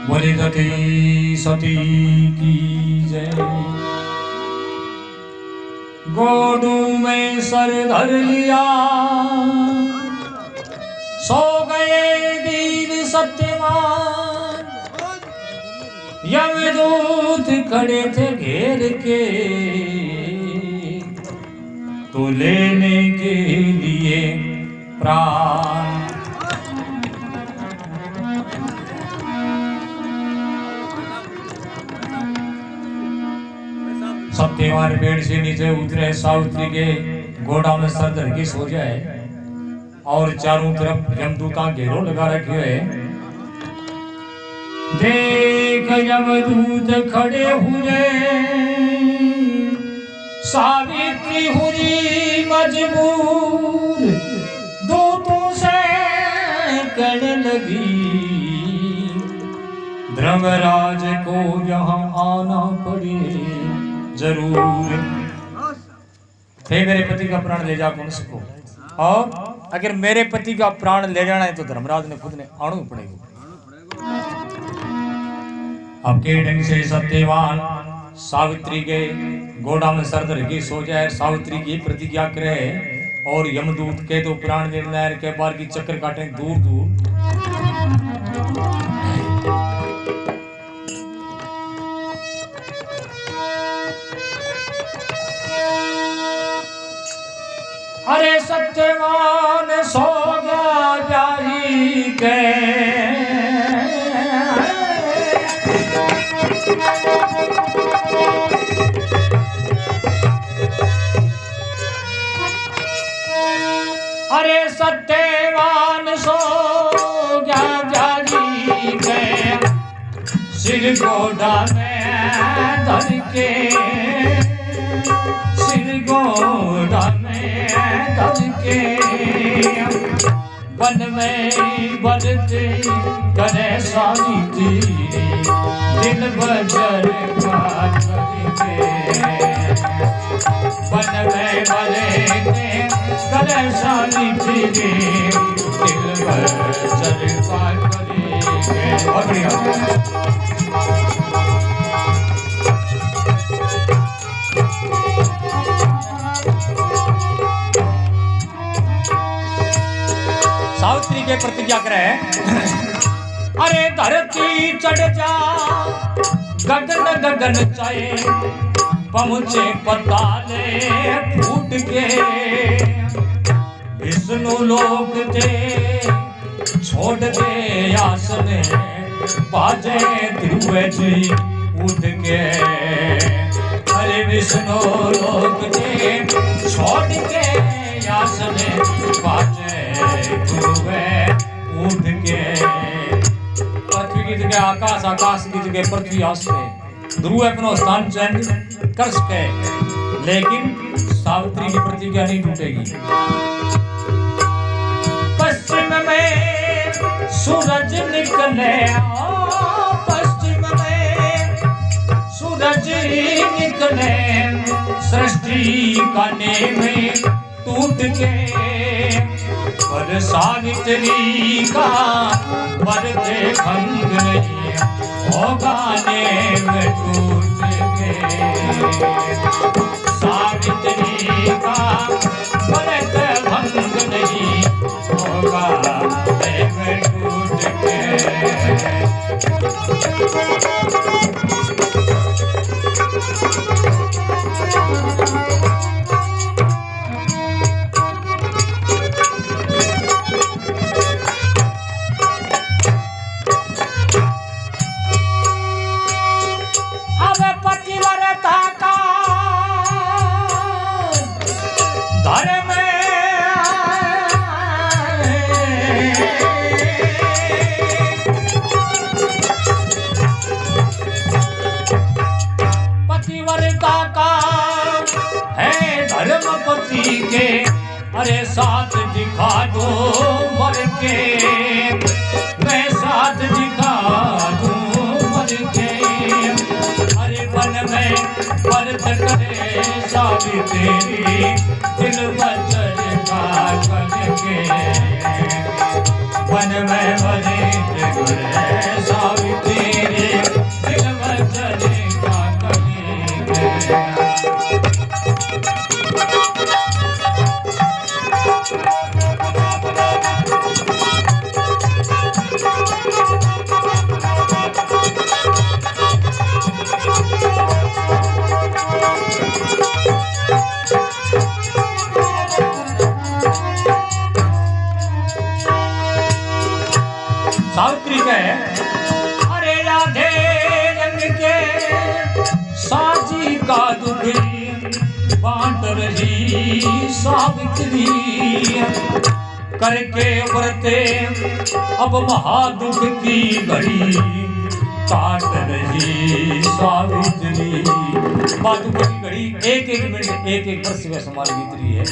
बोले सती सती की जय। गोडू में सर धर लिया, सो गए वीर सत्यवान। यमदूत खड़े थे घेर के, तो लेने के लिए प्राण। सत्यवान पेड़ से नीचे उतरे, सावित्री के घोड़ा में सर धर के सो जाए और चारों तरफ यमदूता घेरो लगा रखे है। देख यमदूत खड़े हुए, सावित्री हुई मजबूर, दूतों से कहने लगी धर्मराज को यहाँ आना पड़े जरूर। हे मेरे पति का प्राण ले जा कौन सको, और अगर मेरे पति का प्राण ले जाना है तो धर्मराज ने खुद ने आना पड़ेगा। आपके ढंग से सत्यवान सावित्री के घोड़ा में सर धर के सो जाए, सावित्री की प्रतिज्ञा करे और यमदूत के तो प्राण लेना के बार की चक्कर काटे दूर दूर। अरे सत्यवान सो गया जाई के, अरे सत्यवान सो गया जाई के, सिर गोडा में धर के, सिर गोडा में धर के, वन में बरते करे सावित्री, दिल बजर का करके, वन में बरते करे सावित्री, दिल बजर का करके। बहुत बढ़िया। सावित्री के प्रतिज्ञा करे, अरे धरती चढ़ जा गगन गगन चाहे, पहुंचे पताले फूट के, विष्णु लोक थे छोड़ दे आसने, बाजे ध्रुव जी उठ के। अरे विष्णु लोक थे छोड़ के आसने, बाजे ध्रुव उठ के। पृथ्वी की जगह आकाश, आकाश की जगह पृथ्वी, आस्ते ध्रुव अपना स्थान चयन कर सके, लेकिन सावित्री की प्रतिज्ञा नहीं टूटेगी। पश्चिम में सूरज निकले, पश्चिम में सूरज निकले, सृष्टि का नेम टूट के, पर सावित्री का बरते भंग नहीं होगा, नेम टूट के। सावित्री का बरते भंग नहीं होगा, नेम टूट के। के, अरे साथ दिखा दो मर के, मैं साथ दिखा दूं मर के। अरे वन में वर्त करे सावित्री दिल बचर का करके मन में भरे गुरे सावित्री दिल बचर का करके सावित्री कहे अरे राधे रंग के साजी का दुख बांट रही सावित्री करके व्रते अब महादुख की घड़ी काट रही सावित्री। महादुख की घड़ी एक एक मिनट एक एक वर्ष का समान बीत रही है।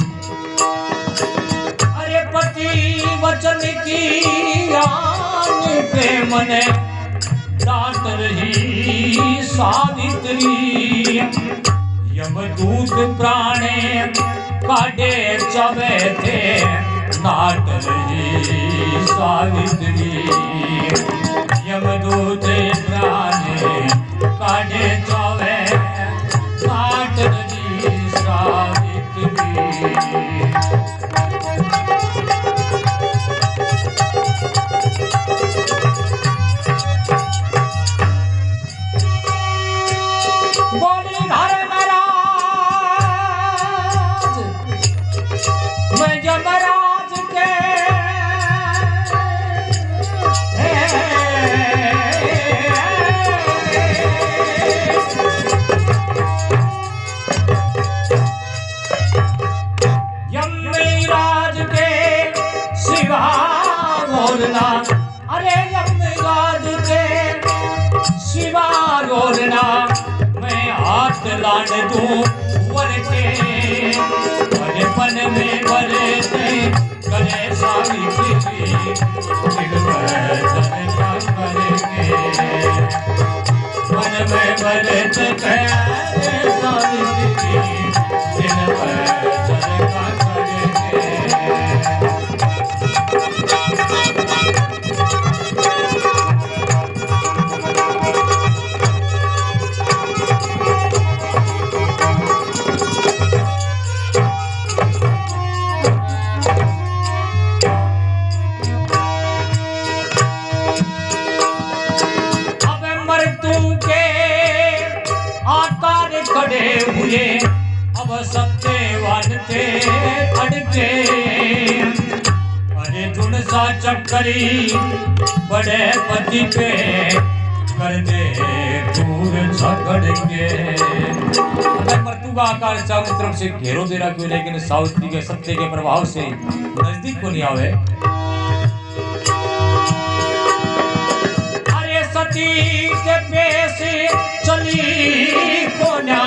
अरे पति वचन की पे मने डांट रही सावित्री यमदूत प्राणे काटे चवे थे नाट रही सावित्री यमदूत प्राणे काटे चवे नाट रही सावित्री। अरे यमराज के शिवा रोलना मैं हाथ लान दूं वर के अरे पन में भरे थे करे सावित्री दिल बचन का करेंगे मन में भरे थे करे सावित्री दिल बचन का करेंगे। खड़े हुए अब सत्यवान थे अड़के अरे जुन सा चक्करी बड़े पति पे कर दे दूर झगड़ के। मृत्यु का आकार चारों तरफ से घेरो दे रहा क्यों लेकिन सावित्री के सत्य के प्रभाव से नजदीक को नहीं आवे। अरे सती के पेश चली कोना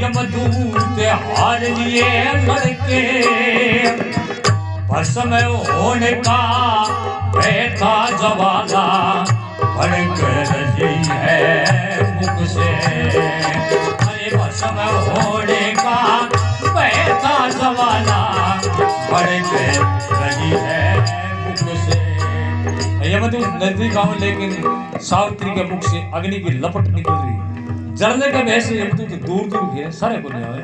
यमदूत हार लिए लड़के भस्म होने का बैठा जवाला भड़क रही है मुख से। अरे भस्म होने का बैठा जवाला भड़क रही है मुख से। यमदूत नजदीक आवे लेकिन सावित्री के मुख से अग्नि की लपट निकल रही है। जलने का वैसे यमदूत दूर दूर है सारे को नहीं आवे।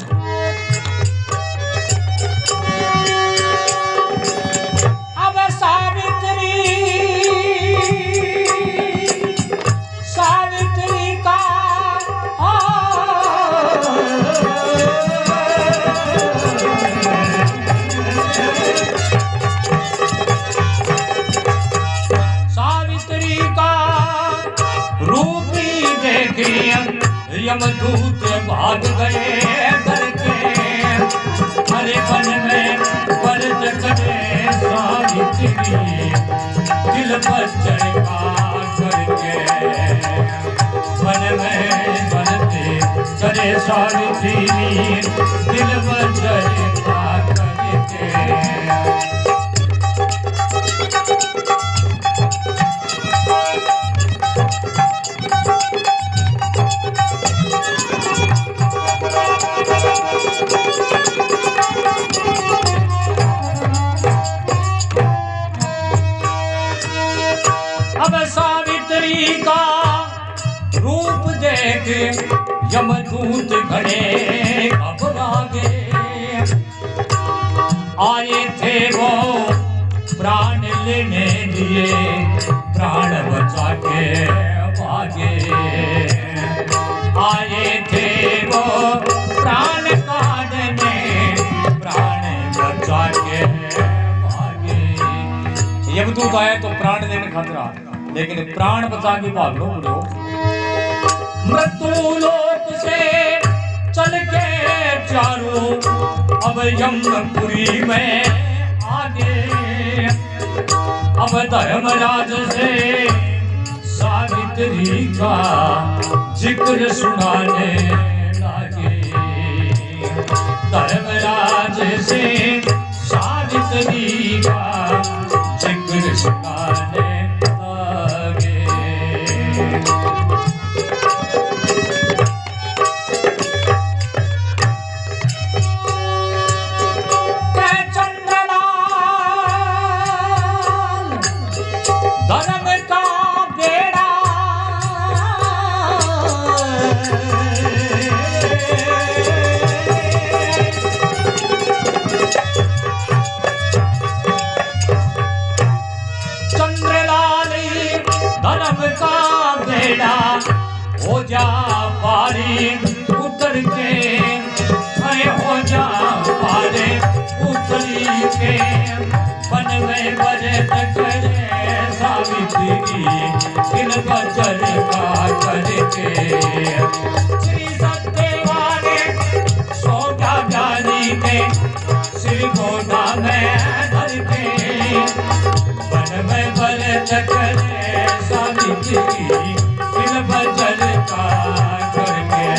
अब सावित्री सावित्री का सावित्री का रूप देखिए यमदूत भाग गए डर के। हरे वन में परत करे सावित्री दिल बचन का करके वन में परत करे सावित्री दिल बचन का करके। यमदूत खड़े घबरा गए। आए थे वो प्राण लेने लिए, प्राण बचा के भागे। आए थे वो प्राण काटने, प्राण बचा के भागे। यमदूत आया तो प्राण लेने खतरा, लेकिन प्राण बचा के भाग लो बोलो। मृत्यु लोक से चल के चारों अब यमपुरी में आगे। अब धर्मराज से सावित्री का जिक्र सुनाने लगे। धर्मराज से सावित्री का जिक्र सुनाने लगे। धर्म का बेड़ा चंद्रलाल, धर्म का बेड़ा हो जा पारी उतर के, हो जा पारे उतरी के। बन में बरत करे सावित्री, दिन बचल का करके। श्री सत्यवान सोटा जानी के, श्री गोदा में धर के। बन में बरत करे सावित्री, दिन बचल का करके।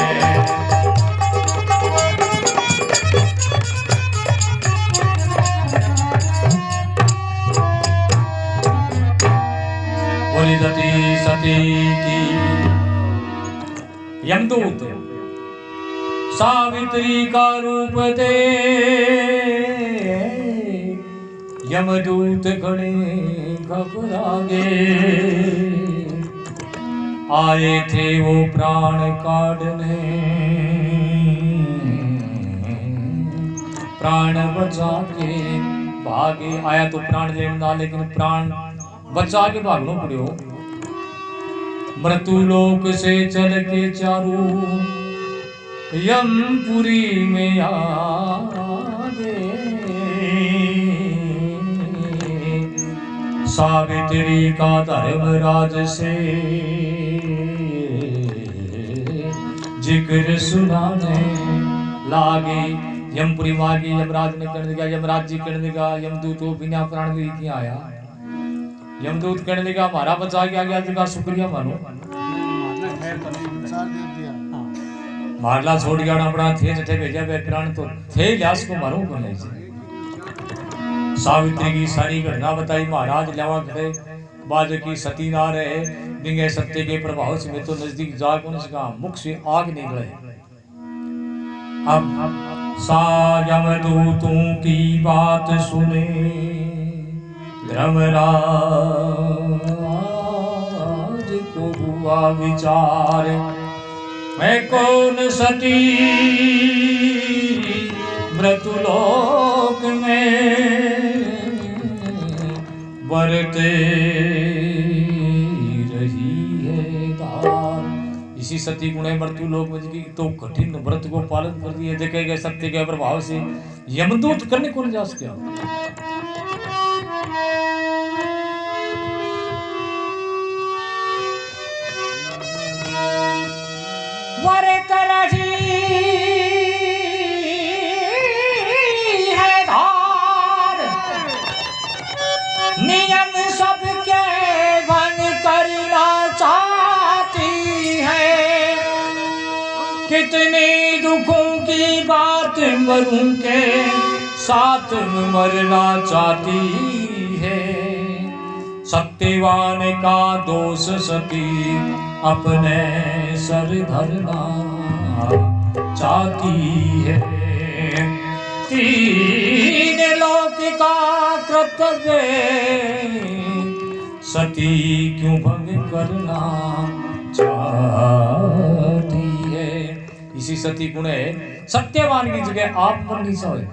सती सती की यमदूत सावित्री का रूप दे, यमदूत खड़े घबरा गए। आए थे वो प्राण काटने, प्राण बचा के भागे। आया तो प्राण लेना, लेकिन प्राण बचा के भागना पड़ो। मृत्यु लोक से चल के चारों यमपुरी में आ गए। सावित्री का धर्मराज से जिक्र सुनाने लागे। यमपुरी मांगी, यमराज ने कहने लगा, यमराज जी कहने लगा, यमदूत तो बिना प्राण ले क्यों आया? यमदूत कहने लगा, हमारा बचा के आ गया, का शुक्रिया मानो। मारला छोड़ गया अपना थे जठे भेजा वे प्राण तो थे लियास को मारो को नहीं। सावित्री की सारी घटना बताई। महाराज लेवा करे बाज की सती ना रहे, बिंगे सत्य के प्रभाव से मैं तो नजदीक जाकर उसका मुख से आग निकले। अब यमदूतों की बात सुने धर्मराज को हुआ विचार, मैं कौन सती मृत्युलोक में बरते रही है दार। इसी सती गुण मृत्युलोक में की तो कठिन व्रत को पालन कर दिए, देखे गए सत्य के प्रभाव से यमदूत करने कौन जा सके। नियम सबके भंग करना चाहती है, कितनी दुखों की बात मरूं के साथ मरना चाहती है। सत्यवान का दोष सती अपने सर धरना चाहती है। तीन लोक का कर्तव्य सती क्यों भंग करना चाहती इसी सती गुण है सत्यवान की जगह आप मरनी चाहे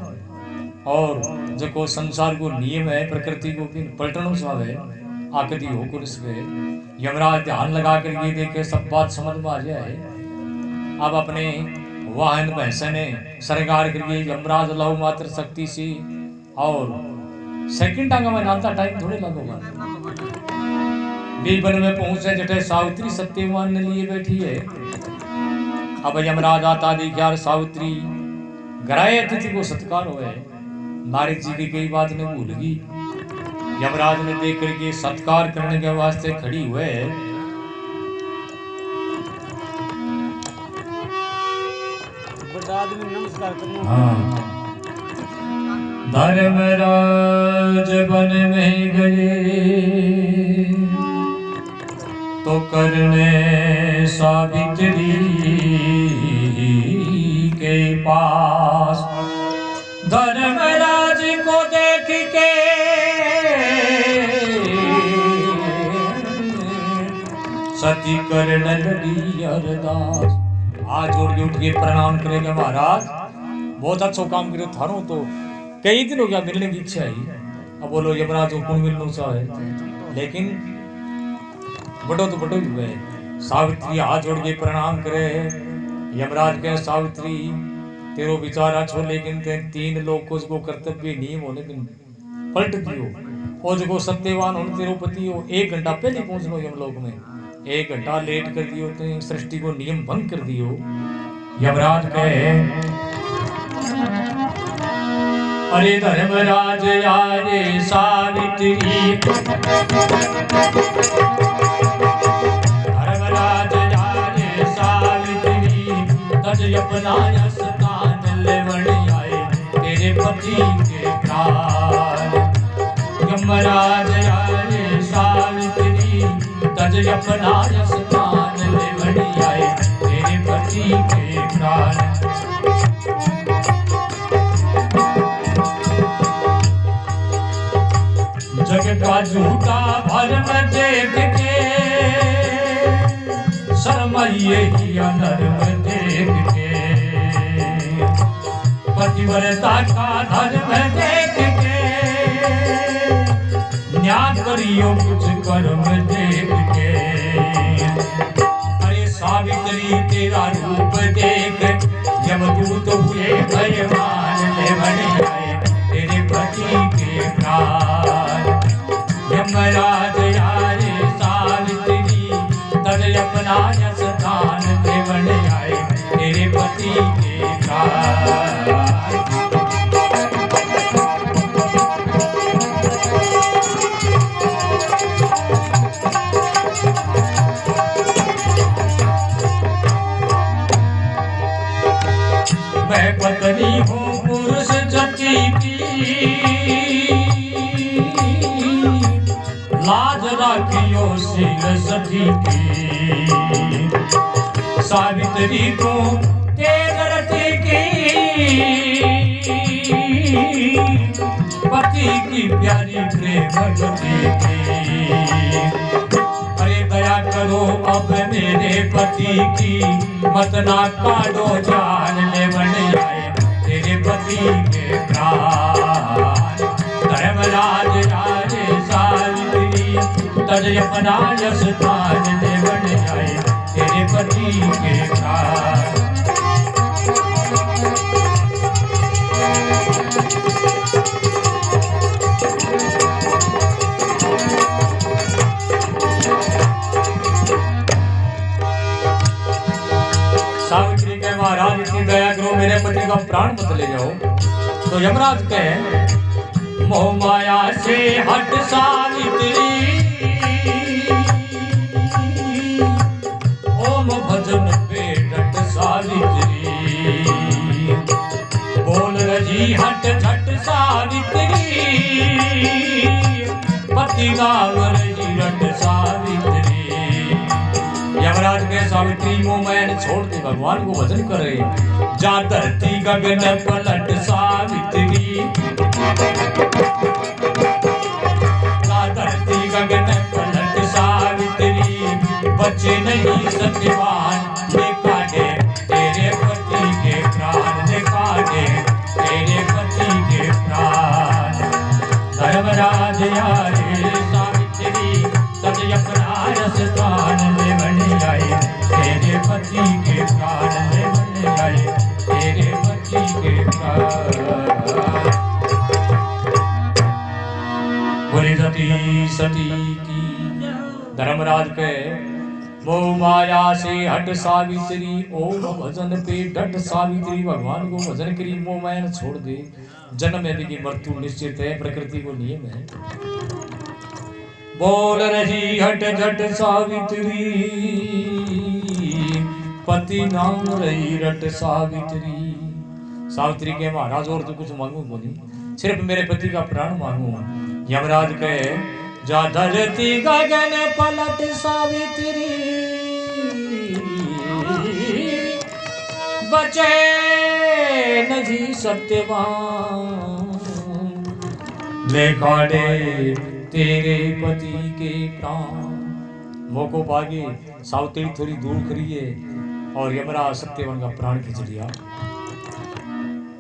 और जो संसार को नियम है प्रकृति को पलटनो चाहे आकदी हो कुल सके। यमराज ध्यान लगा कर ये देखे सब बात समझ में आ जाए। अब अपने वाहन भैंसने सरकार करिए यमराज लव मात्र शक्ति सी और सेकंड टांगा में नाता टाइम थोड़े लगोगा। बीबन में पहुंचे जटे सावित्री सत्यवान ने लिए बैठी है। अब यमराज आता देखिए सावित्री घराए अतिथि को सत्कार हुए। नारद जी की कई बात ने भूल गई। यमराज ने देख करके सत्कार करने के वास्ते खड़ी हुए। धर्मराज वन में गए तो करने सावित्री के पास। धर्मराज को देख के सती करण लड़ी अरदास। हाथ जोड़ के उठ के प्रणाम करेंगे महाराज, बहुत अच्छा काम करे थारो तो कई दिन हो गया मिलने की इच्छा है। अब बोलो यमराज को कौन मिलना चाहे, लेकिन बड़ो तो बड़ो हुए। सावित्री हाथ जोड़ के प्रणाम करे। यमराज कहे सावित्री तेरो विचार अच्छो लेकिन ते 3 लोग को उसको कर्तव्य नियम होने दिन पलट दियो और जो सत्यवान हो तेरो पति हो 1 घंटा पहले पहुंचनो यमलोक में। 1 घंटा लेट कर दियो तो सृष्टि को नियम भंग कर दियो। यमराज कहे अरे धर्मराज यारे सावित्री। धर्मराज यारे सावित्री तज अपना स्थान लेवण आए तेरे पति के प्राण। यमराज यारे सावित्री तज अपना स्थान लेवण आए तेरे पति के प्राण। जग का झूठा भरम देख के शर्माइए ही अधर्म देख के। पतिव्रता का धर्म देख के न्याय करियो कुछ कर्म देख के। अरे सावित्री तेरा रूप देख यमदूत हुए भयमान लेवण आए तेरे पति के प्राण। यमराज यारे सावित्री तज अपना स्थान लेवण आए तेरे पति के प्राण। मैं पत्नी हूँ पुरुष जाति की लाज राखियो शील सती की। सावित्री को तेज रति की पति की प्यारी प्रेम गति की। अरे दया करो अब मेरे पति की मत ना काटो जान लेवण आए तेरे पति के प्राण। धर्मराज यारे सावित्री तज अपना स्थान लेवण आए तेरे पति के प्राण। सावित्री के महाराज इतनी दया करो मेरे पति का प्राण मत ले जाओ। तो यमराज कहे मोह माया से हट सावित्री ओम भजन पे डट सावित्री। बोल रही हट झट सावित्री पति नाम रही रट सावित्री। यमराज के सावित्री मोह मैन छोड़ के भगवान को भजन करे। जा धरती गगन पलट सावित्री। जा धरती गगन पलट सावित्री बचे नहीं सत्यवान देखा है तेरे पति यमराज आए सावित्री तब अपना स्थान ले बन आए तेरे पति के प्राण ले बन आए तेरे पति के प्राण। बोली सती सती की धर्मराज के मोह माया से हट सावित्री ओम भजन पे डट सावित्री भगवान को भजन करी मोह माया छोड़ दे। जन्म में की मृत्यु निश्चित है प्रकृति को नियम है। बोल रही हट झट सावित्री पति नाम रही रट सावित्री। सावित्री के महाराज और तो कुछ मांगू बोली सिर्फ मेरे पति का प्राण मांगू। यमराज कहे जा धरती गगन पलट सावित्री बचे नहीं सत्यवान ले काटे तेरे पति के प्राण। मोको पागे सावित्री थोड़ी दूर करिए और यमराज सत्यवान का प्राण खींच लिया।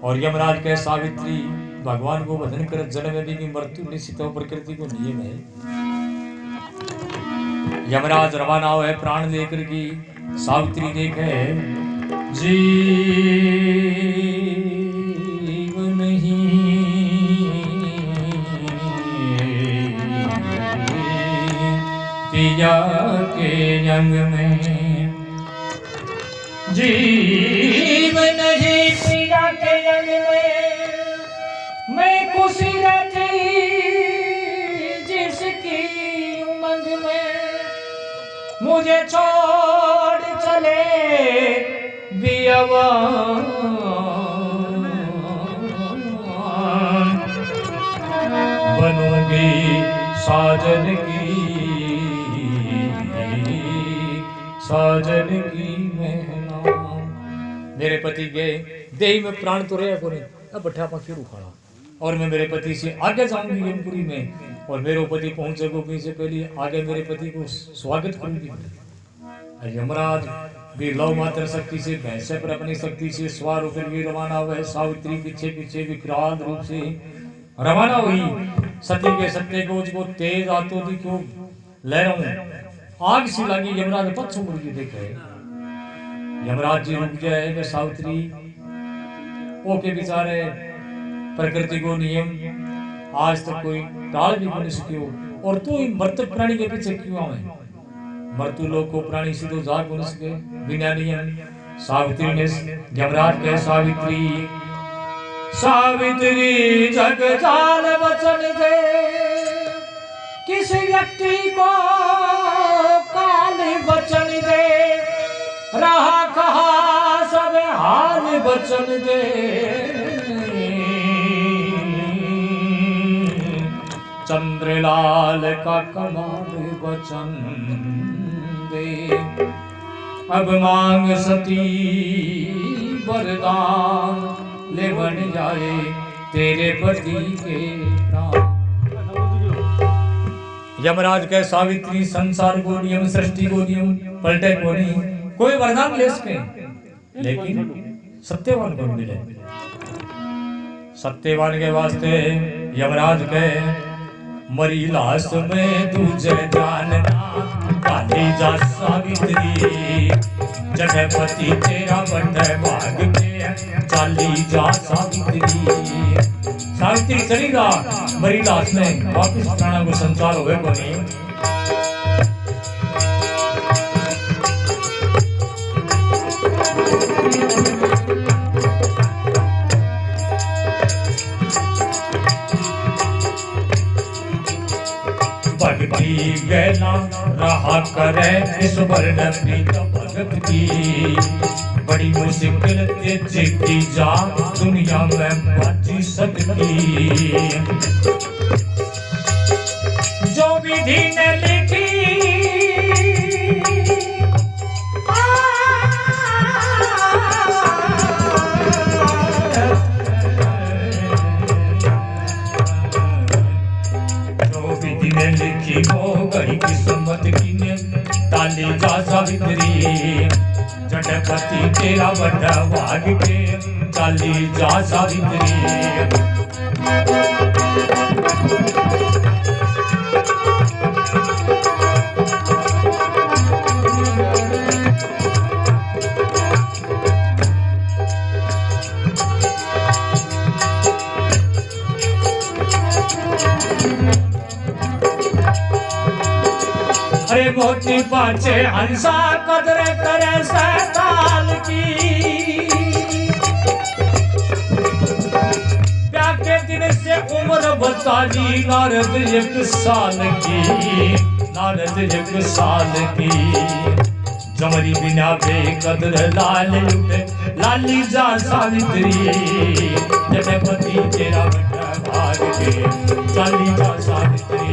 और यमराज कहे सावित्री भगवान को भजन कर जन्म में भी मृत्यु निश्चित हो प्रकृति को नियम है। यमराज रवाना हुए प्राण लेकर की सावित्री देखे जीव नहीं पिया के अंग में जीव नहीं पिया के अंग में मैं खुशी रहती जिसकी उमंग में मुझे छोड़ चले बियावान बनूंगी साजन की मेहना। मेरे पति गए देही में प्राण तो रहे को नहीं अब बठा पा खाना और मैं मेरे पति से आगे जाऊंगी यमपुरी में और मेरे पति पहुंचे गोपी से पहले आगे मेरे पति को स्वागत करूंगी। यमराज भी लव मात्र शक्ति से भैंसे पर अपनी शक्ति से सवार होकर भी रवाना हुए। सावित्री पीछे पीछे विकराल रूप से रवाना हुई। सती के सत्य को उसको तेज आतो दी क्यों लहरों आग सी लगी। यमराज पक्ष मुड़ के देखे यमराज जी रुक जाए कि सावित्री ओके बेचारे प्रकृति को नियम आज तक कोई टाल भी नहीं सके हो और तू मृतक प्राणी के पीछे क्यों आवे। मृत्यु लोग को प्राणी सीधो जाग नहीं सके बिना नियम। सावित्री ने यमराज कहे सावित्री सावित्री जग जाल वचन दे किसी व्यक्ति को काल वचन दे रहा कहा सब हाल वचन दे। चंद्रलाल का कमाल वचन दे अब मांग सती वरदान ले बन जाए तेरे पति के प्राण। यमराज कहे सावित्री संसार को नियम सृष्टि को नियम पलटे को नहीं कोई वरदान ले सके लेकिन सत्यवान को मिले। सत्यवान के वास्ते यमराज कहे मरी लाश में तुझे जानना काली जा सावित्री जगपति तेरा बड़ा भाग के चाली जा सावित्री। सावित्री चलेगा मरी लाश में वापिस प्राणों को संचार हुए को नहीं। भक्ति गैला रहा करे इस वर्ण प्रीत भगत की बड़ी मुश्किल ते जीती जा दुनिया में बची सकती। जो विधि ने लिखी लिखी वो गई किस्मत की ने ताली जा सावित्री जटपति तेरा बड़ा भाग के चाली जा सावित्री। अरे मोती पाचे हंसा कदर करे सैतान की प्याके दिन से उम्र बताली नारद 1 साल की नारद 1 साल की जमरी बिना बेकदर लाल लुटे लाली जा सावित्री जगपति तेरा बड़ा भाग के चाली जा सावित्री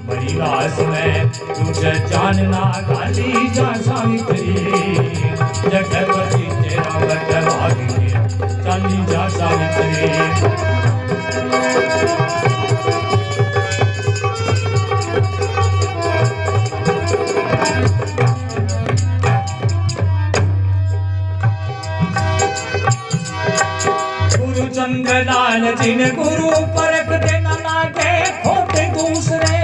मरी रास में तुझे जानना काली जा सावित्री जगपति तेरा बड़ा भाग के चाली जा सावित्री चंद्रलाल जिन गुरु परख देना लागे खोटे दूसरे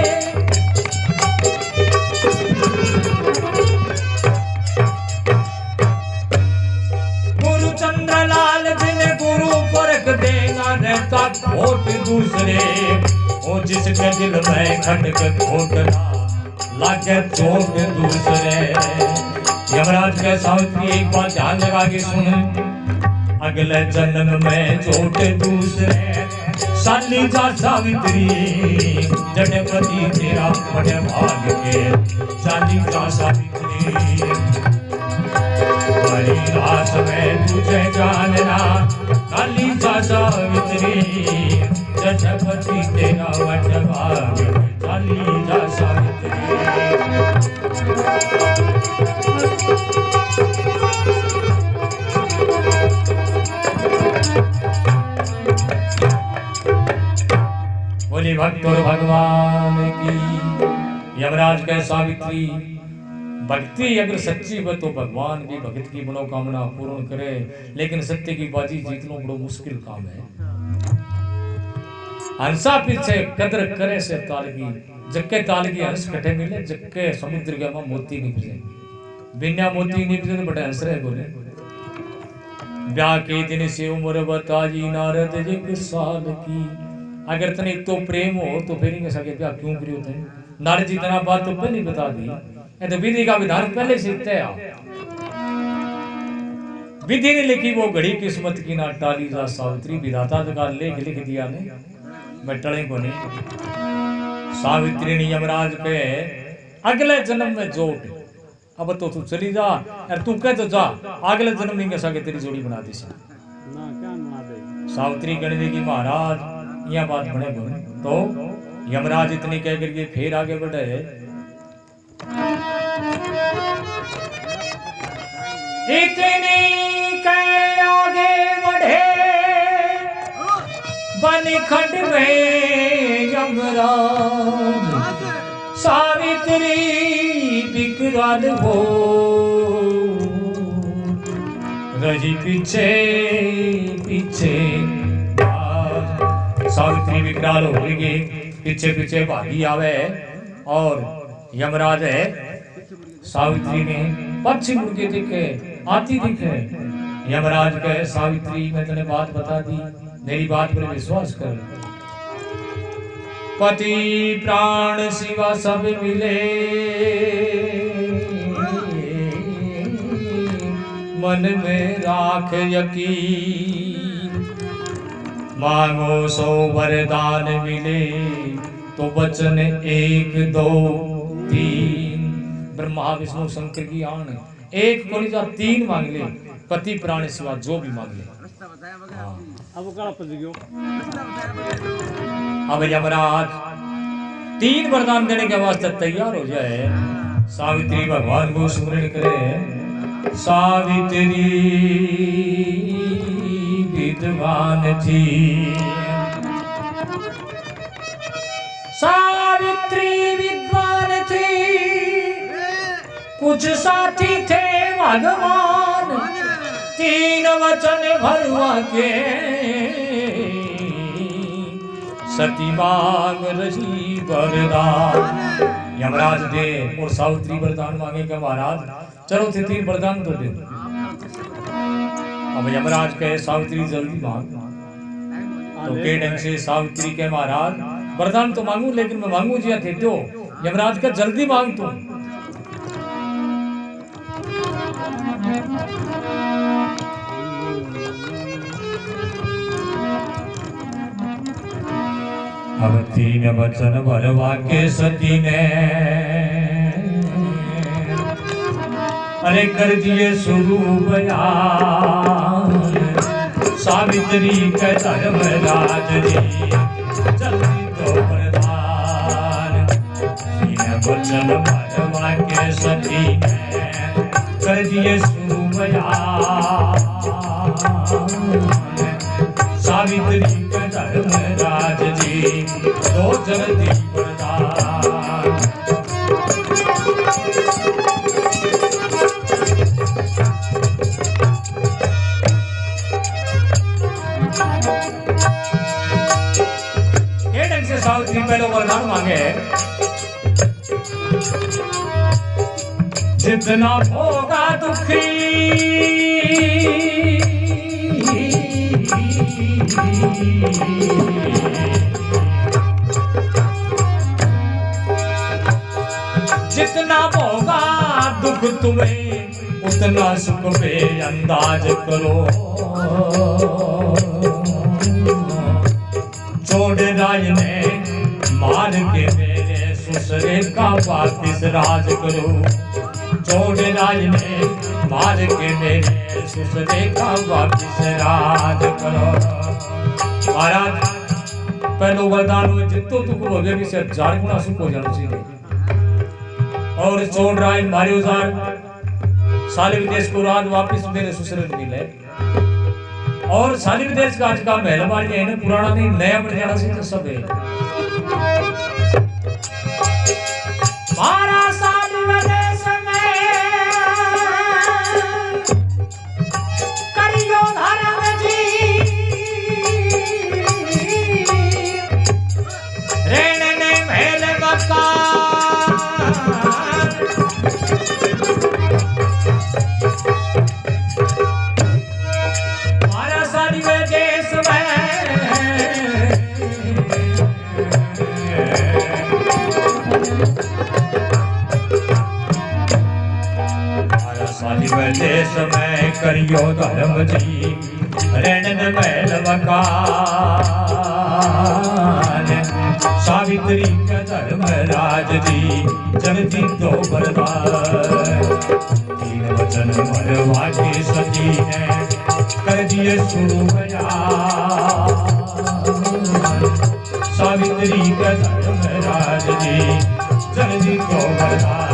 गुरु चंद्रलाल जिन गुरु परख देना रहता खोट दूसरे ओ जिसके दिल में खटक खोटना लागे चोट दूसरे यमराज के सावित्री एक बात ध्यान लगा के सुन अगले जन्म में चोट दूसरे साली जा सावित्री जगपति तेरा बड़े भाग के साली जा सावित्री बड़ी रास में तुझे जानना काली जा सावित्री जगपति तेरा बड़े भाग के साली जा सावित्री बोले भक्त और भगवान की यमराज कहे सावित्री भक्ति अगर सच्ची हो तो भगवान भी भक्त की मनोकामना पूर्ण करे लेकिन सत्य की बाजी जीतना बड़ा मुश्किल काम है हंसा पीछे कदर करे से ताल की जक्के ताल की हंस कटे मिले जक्के समुद्र के में मोती निकले बिना मोती निकले तो बड़े हंस रहे बोले ब्याह के दिन से उम्र बताजी नारद 1 साल की अगर तने तो प्रेम हो तो फिर नहीं सके क्या क्यों प्रिय होते हैं नारद जी इतना बात तो पहले बता दी ये तो विधि का विधान पहले से तय विधि ने लिखी वो घड़ी किस्मत की ना टाली जा सावित्री विधाता का लेख लिख दिया ने मैं टले को नहीं सावित्री ने यमराज पे अगले जन्म में जोट अब तो तू चली जा और तू कह तो जा अगले जन्म नहीं कह सके तेरी जोड़ी बना दी सावित्री कहने की महाराज यह बात बने बोले तो यमराज इतनी कह करके फिर आगे बढ़े इतनी कह आगे बढ़े बनखंड में यमराज सावित्री विकराल हो रही पीछे पीछे सावित्री विकराल हो गई पीछे पीछे भागी आवे और यमराज है सावित्री ने पक्षी मुड़ के दिखे आती दिखे यमराज कहे सावित्री मैं तेने बात बता दी मेरी बात पर विश्वास कर पति प्राण शिवा सब मिले मन में राख यकीन मांगो सो वरदान मिले तो वचन 1 2 3 ब्रह्मा विष्णु शंकर की आन 1 को नहीं 3 मांग ले पति प्राण शिवा जो भी मांग ले अब यमराज 3 वरदान देने के वास्ते तैयार हो जाए सावित्री भगवान को सुमरण करे सावित्री विद्वान थी सावित्री विद्वान थी कुछ साथी थे भगवान 3 वचन भरवा के सती मांग रही वरदान यमराज दे और सावित्री वरदान मांगे के महाराज चलो 3 वरदान तो दे अब यमराज कहे सावित्री जल्दी मांग तो के ढंग से सावित्री के महाराज वरदान तो मांगू लेकिन मैं मांगू जी थे दो यमराज का जल्दी मांग तू। अब तीन वचन भरवा के सती ने अरे कर दिए शुरू बयान। सावित्री के धर्मराज जी जल्दी तो प्रधान। तीन वचन भरवा के सती ने कर दिए शुरू बयान। सावित्री के धर्मराज जी दो जल्दी प्रधान। ये ढंग से सावित्री पहले वरदान मांगे, जितना होगा दुखी जितना होगा दुख तुम्हें उतना सुख पे अंदाज करो। चोड़राय ने मार के मेरे ससुरे का वापिस राज करो। चोड़राय ने मार के मेरे ससुरे का वापिस राज करो। महाराज पहलो वरदान हुए जितो दुख भोगे भी से 1000 गुना सुख हो जाना चाहिए। और छोड़ रहा है मारे उजार साले विदेश को राज वापिस मेरे ससुरे को मिले। और साले विदेश का आज का महल मार गए ना, पुराना नहीं नया बन जाना चाहिए तो सब है। मारा साले विदेश में करियो धर्म जी रेण ने महल मकान। मारा साले विदेश में देश में करियो धर्म जी रेण महल मकान। सावित्री का धर्मराज जी जल्दी दो वरदान। तीन वचन भरवा के सती ने कर दिए शुरू बयान। सावित्री का धर्मराज जी जल्दी दो वरदान।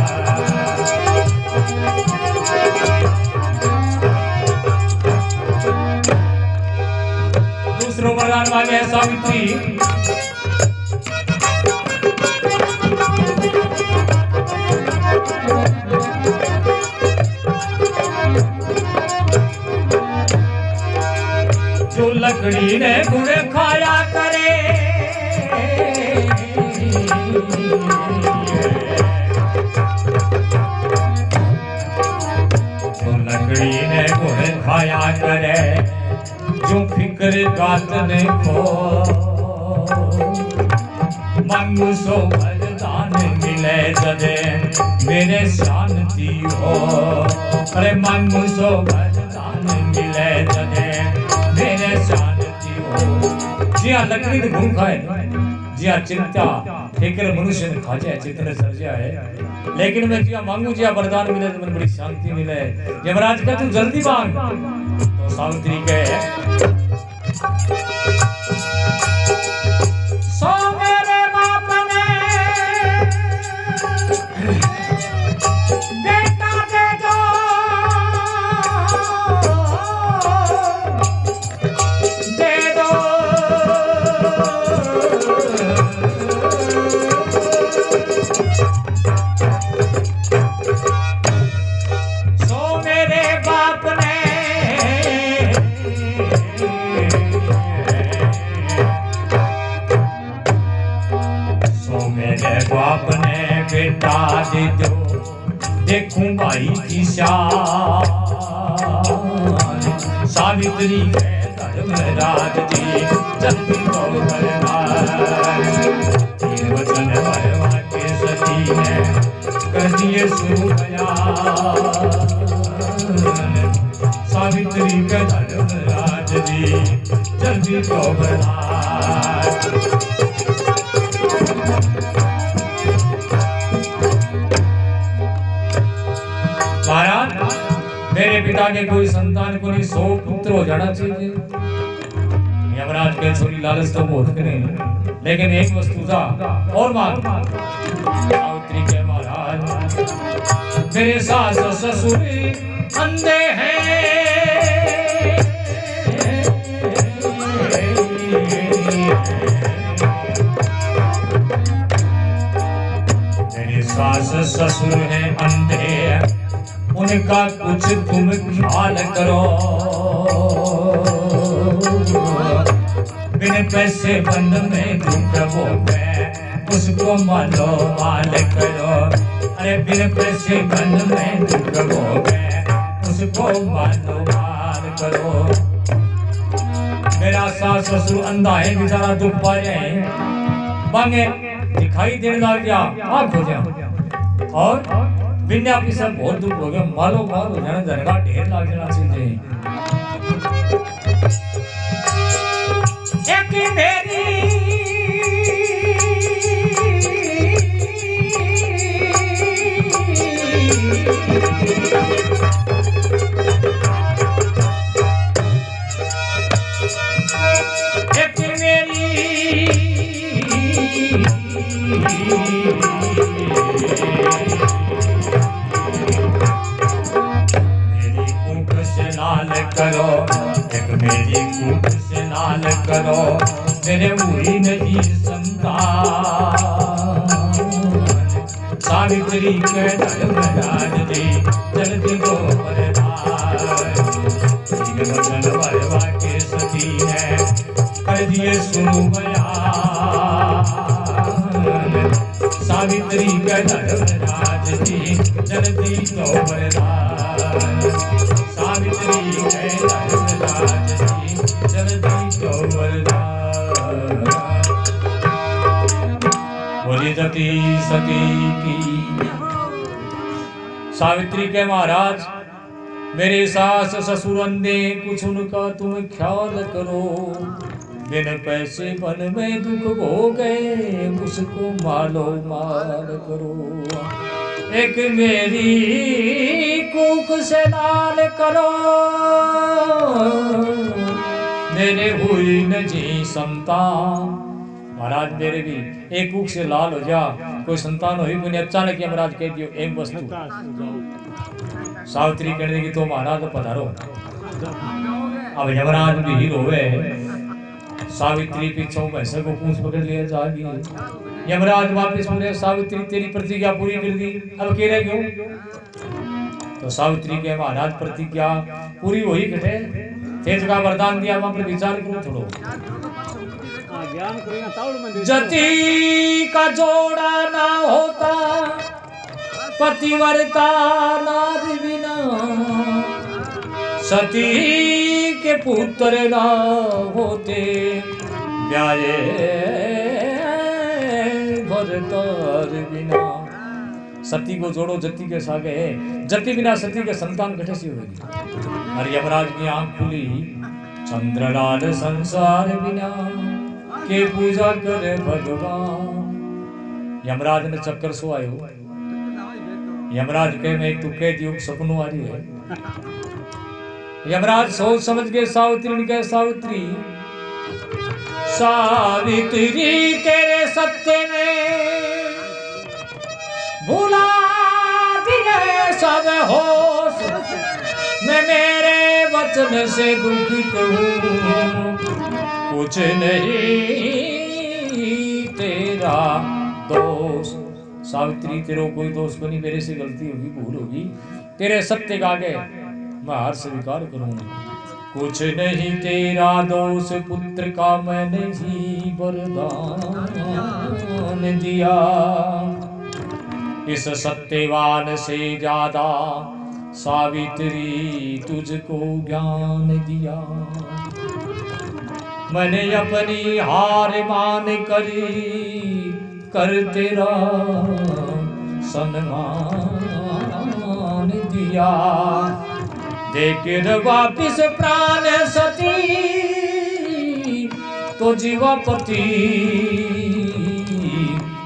दूसरो वरदान मांगे सावित्री, जो लकड़ी ने गुड़ खाया करे जो लकड़ी ने गुड़ खाया करे। जो फिक्र गात ने खो मांगू सो वरदान मिले जदे मेरे शांति हो। अरे मांगू सो वरदान मिले जदे मेरे शांति हो। जिया लकड़ी ने गुड़ खाए, जिया चिंता फिक्र मनुष्य ने खा जाए, चित्त ने सर जाए। लेकिन मैं जिया मांगू जिया वरदान मिले तो मन बड़ी शांति मिले। यमराज का तू जल्दी मांग। तो सावित्री के सो मेरे बाप ने बेटा दे दो, दे दो। सो मेरे बाप ने बाप ने बेटा दे दो देखूं भाई की शान। सावित्री के धर्मराज जी जल्दी दो वरदान। तीन वचन भरवा के सती दिए सुबयान सावित्री के धर्मराज जी जल्दी तो बराज महाराज मेरे पिता के कोई संतान को नहीं 100 पुत्र हो जाना चाहिए। यमराज के छोरी लालच तो बहुत करें लेकिन एक वस्तु था और मांग सावित्री के महाराज मेरे सास ससुर अंधे हैं मेरे सास ससुर हैं अंधे उनका कुछ तुम ख्याल करो बिन पैसे बंद में दुख हो गए उसको मालो माल करो अरे बिन पैसे बंद में दुख हो गए उसको मालो माल करो। मेरा सास ससुर अंधा है बेचारा दुख पा रहे मांगे दिखाई देने लग गया आँख हो जाए और बिना पिसा बहुत दुख हो गया मालो माल हो जाना दरगाह ढेर लग जाना चाहिए। एक मेरी एक मेरी लाल करो एक मेरी कूप से लाल करो मेरे हुई नहीं संतान सावित्री के धर्मराज जी जल्दी दो वरदान वरवा के सती है कर दिए सुनो बयान सावित्री के धर्मराज जी जल्दी दो वरदान सावित्री के धर्मराज जी जल्दी दो वरदान। बोली सती सती की सावित्री के महाराज मेरे सास ससुर अंधे कुछ उनका तुम ख्याल करो बिन पैसे बन में दुख हो गए उसको मालो माल करो एक मेरी कूक से लाल करो मेरे हुई न जी संतान। महाराज मेरे भी एक कूक से लाल हो जा कोई संतान हुई मैंने अचानक यमराज कह दियो एक वस्तु सावित्री कहने की तो महाराज पधारो। अब यमराज भी रोवे सावित्री पीछे भैंसे को पूंछ पकड़ लिया जागी यमराज वापस बोले सावित्री तेरी प्रतिज्ञा पूरी कर दी अब कह रहे क्यों तो सावित्री के महाराज प्रतिज्ञा पूरी वही कटे तेज का वरदान दिया वहां पर विचार करो थोड़ो जति का जोड़ा ना होता पतिव्रता नारी बिना सती के पुत्र ना होते ब्याहे भरतार बिना। सती को जोड़ो जति के सागे जति बिना सती के संतान घटे सी होगी। और यमराज की आंख खुली चंद्रलाल संसार बिना के पूजा करे भगवान। यमराज ने चक्कर सो आयो यमराज के में एक तू कह दियो सपनों आ रही है। यमराज सोच समझ के सावित्री ने कहा सावित्री सावित्री तेरे सत्य में भुला दिए सब होश मैं मेरे वचन से दुखित हूँ कुछ नहीं तेरा दोष। सावित्री तेरो कोई दोष बनी मेरे से गलती होगी भूल होगी तेरे सत्य का आगे मैं हार स्वीकार करूंगा कुछ नहीं तेरा दोष पुत्र का मैंने ही वरदान दिया इस सत्यवान से ज्यादा सावित्री तुझको ज्ञान दिया मैंने अपनी हार मान कर तेरा सम्मान दिया, देकर वापिस प्राण सती तो जीवापति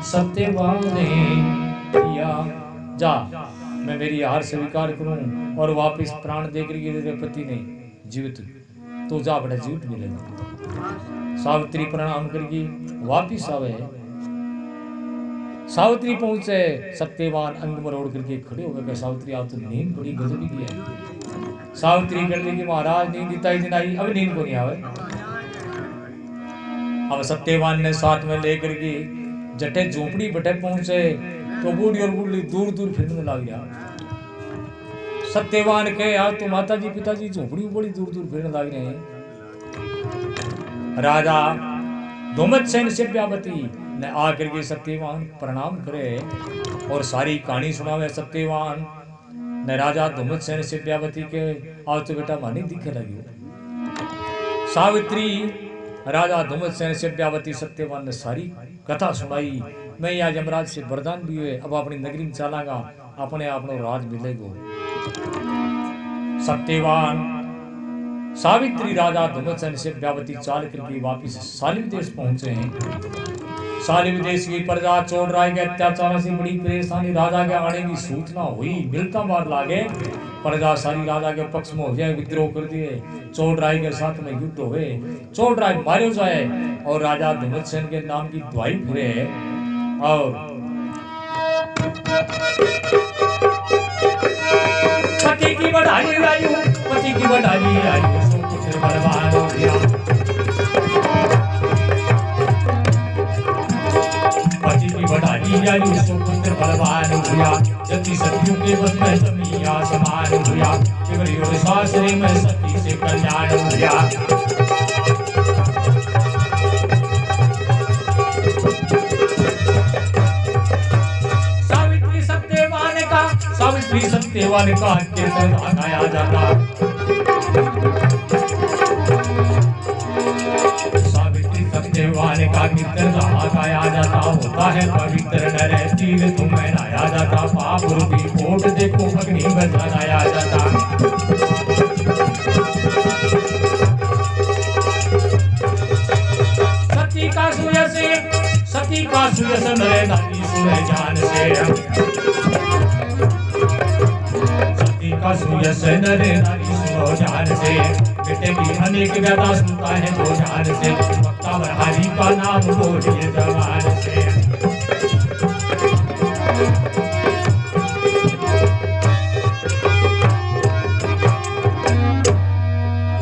सत्यवान ने किया। जा मैं मेरी हार स्वीकार करूं और वापिस प्राण देकर के तेरे पति ने जीवित तो जा बड़ा जीवित मिलेगा। सावित्री प्रणाम करके वापिस आवे। सावित्री पहुंचे, सत्यवान अंग मरोड़ करके खड़े हो गए। सावित्री आप तो नींद बड़ी गजबी की है। सावित्री कर कि महाराज नींद इतना दिन आई, अब नींद को नहीं आवे। अब सत्यवान ने साथ में लेकर के जटे झोपड़ी बटे पहुंचे तो बूढ़ी और बूढ़ी दूर दूर फिरने लग गया। सत्यवान के यार तो माताजी पिताजी झोपड़ी बड़ी दूर दूर फिरने लग रहे हैं। राजा धूमतसेन शिव्यावती ने आकर के सत्यवान प्रणाम करे और सारी कहानी सुनावे। सत्यवान ने राजा धूमतसेन शिव्यावती के आज तो बेटा मानी दिखे लगी। सावित्री राजा धूमतसेन शिव्यावती सत्यवान ने सारी कथा सुनाई। मैं यहाँ यमराज से वरदान भी हुए, अब अपनी नगरी में चलागा, अपने आपनो राज मिलेगो। सत्यवान सावित्री राजा धूमतसेन शिव्यावती चाल करके वापिस सालिम देश पहुंचे हैं। सालिम देश की प्रजा चोर राय के अत्याचार से बड़ी परेशानी, राजा के आने की सूचना हुई, मिलता मार लागे। प्रजा सारी राजा के पक्ष में हो जाए, विद्रोह कर दिए। चोर राय के साथ में युद्ध हुए, चोर राय मारे जाए और राजा धूमतसेन के नाम की दुआई फिरे। और पति की बढ़ाई आयु, पति की बढ़ाई आयु, पुत्र बलवान हो गया। पति की बढ़ाई आयु, पुत्र बलवान हो गया। जति सतियों के बस में जमी आसमान हो गया। केवल और सासरे में सती से कल्याण हो गया। सावित्री सत्यवान का कीर्तन गाया जाता। सावित्री सत्यवान का कीर्तन गाया जाता। होता है पवित्र नर तीर्थ में नहाया जाता। पाप रूपी कोट देखो अग्नि में जलाया जाता। सती का सुयस नर नारी सुने जान से। का सुयस नर नारी सुनो जान से। बेटे की अनेक व्याधा सुनता है तो जान से। वक्ता हरि का नाम बोलिए जवान से।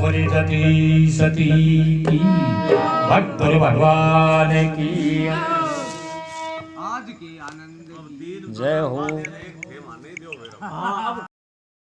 बोली सती सती की भक्त भगवान की आज की आनंद जय हो।